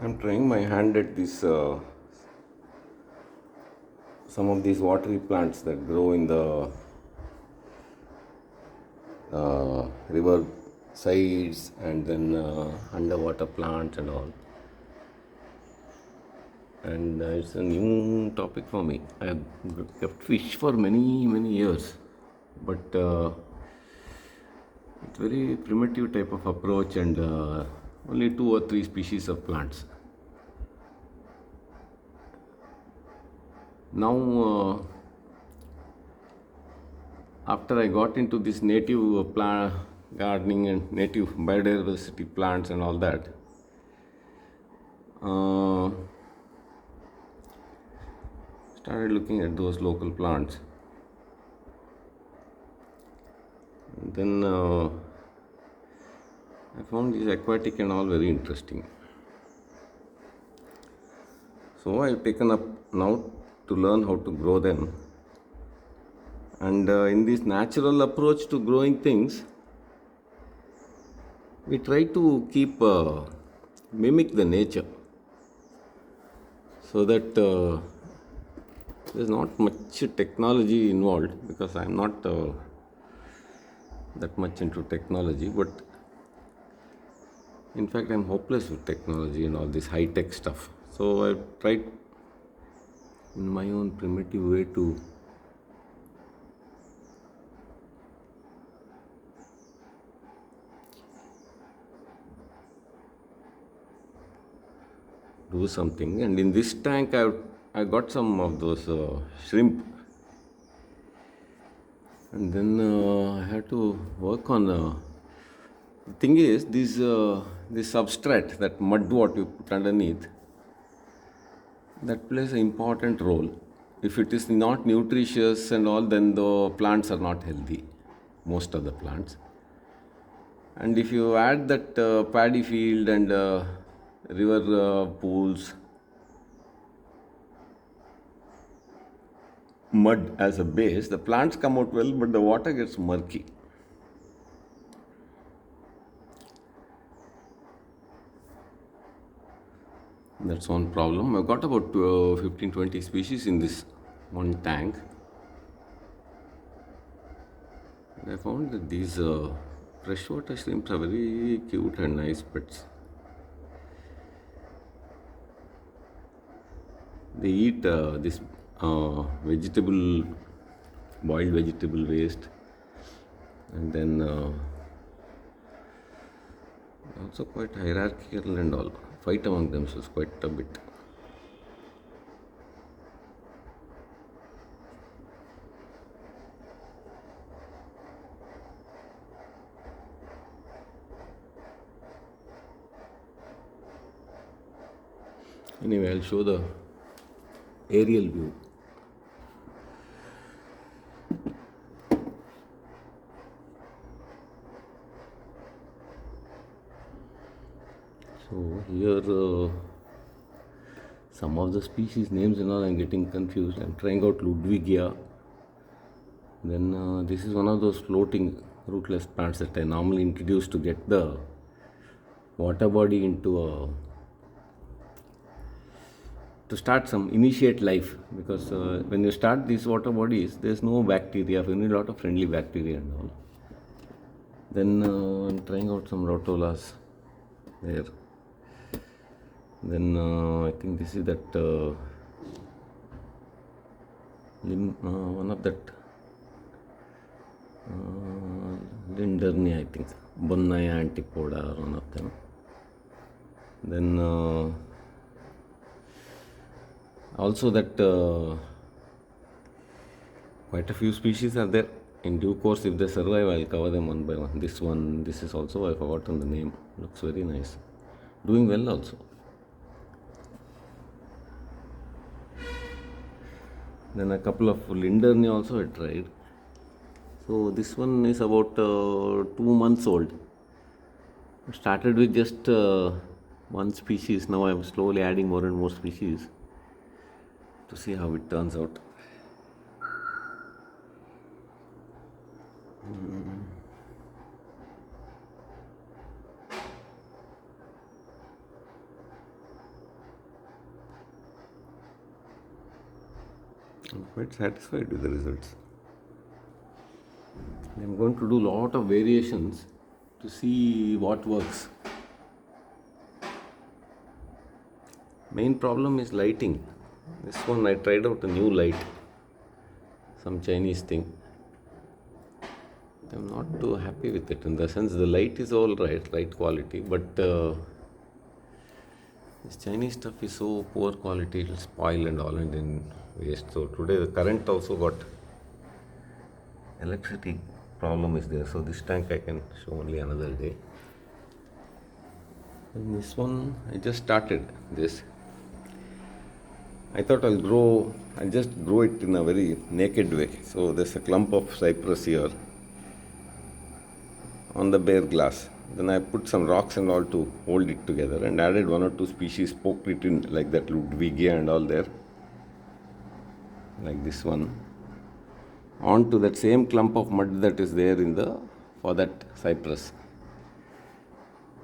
I'm trying my hand at this some of these watery plants that grow in the river sides and then underwater plants and all. And it's a new topic for me. I have kept fish for many years, but it's very primitive type of approach and only two or three species of plants. Now, after I got into this native plant gardening and native biodiversity plants and all that, uh, started looking at those local plants. And then I found these aquatic and all very interesting. So I've taken up now to learn how to grow them. And in this natural approach to growing things, we try to keep mimic the nature so that there's not much technology involved because I'm not that much into technology, but in fact I'm hopeless with technology and all this high tech stuff. So I've tried in my own primitive way to do something. And in this tank I got some of those shrimp, and then I had to work on the thing is this substrate, that mud what you put underneath, that plays an important role. If it is not nutritious and all, then the plants are not healthy, most of the plants. And if you add that paddy field and river pools, mud as a base, the plants come out well, but the water gets murky. That's one problem. I've got about 15 20 species in this one tank. And I found that these freshwater shrimps are very cute and nice pets. They eat this vegetable, boiled vegetable waste, and then also quite hierarchical and all. Fight among themselves quite a bit. Anyway, I'll show the aerial view. So here some of the species names and all I'm getting confused. I'm trying out Ludwigia. Then this is one of those floating rootless plants that I normally introduce to get the water body into a to start some initiate life, because when you start these water bodies there's no bacteria, you need a lot of friendly bacteria and all. Then I'm trying out some rotolas there. Then I think this is that one of that Linderni, I think Bonnaya antipoda, or one of them. Then also that quite a few species are there. In due course, if they survive, I'll cover them one by one. This is also, I forgotten the name, looks very nice, doing well also. Then a couple of Linderni also I tried. So this one is about 2 months old. I started with just one species. Now I'm slowly adding more and more species to see how it turns out. quite satisfied with the results. I'm going to do a lot of variations to see what works. Main problem is lighting. This one I tried out a new light, some Chinese thing. I'm not too happy with it, in the sense the light is all right quality, but this Chinese stuff is so poor quality, it'll spoil and all and in waste. So today the current also got electricity problem is there. So this tank I can show only another day. And this one I just started this. I thought I'll just grow it in a very naked way. So there's a clump of cypress here on the bare glass. Then I put some rocks and all to hold it together and added one or two species, poked it in like that Ludwigia and all there, like this one, onto that same clump of mud that is there for that cypress.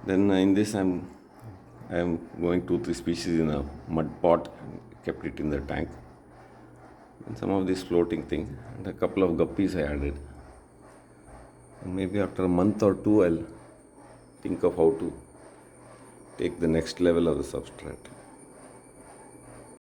Then in this I am going 2-3 species in a mud pot, kept it in the tank, and some of this floating thing, and a couple of guppies I added. And maybe after a month or two I'll think of how to take the next level of the substrate.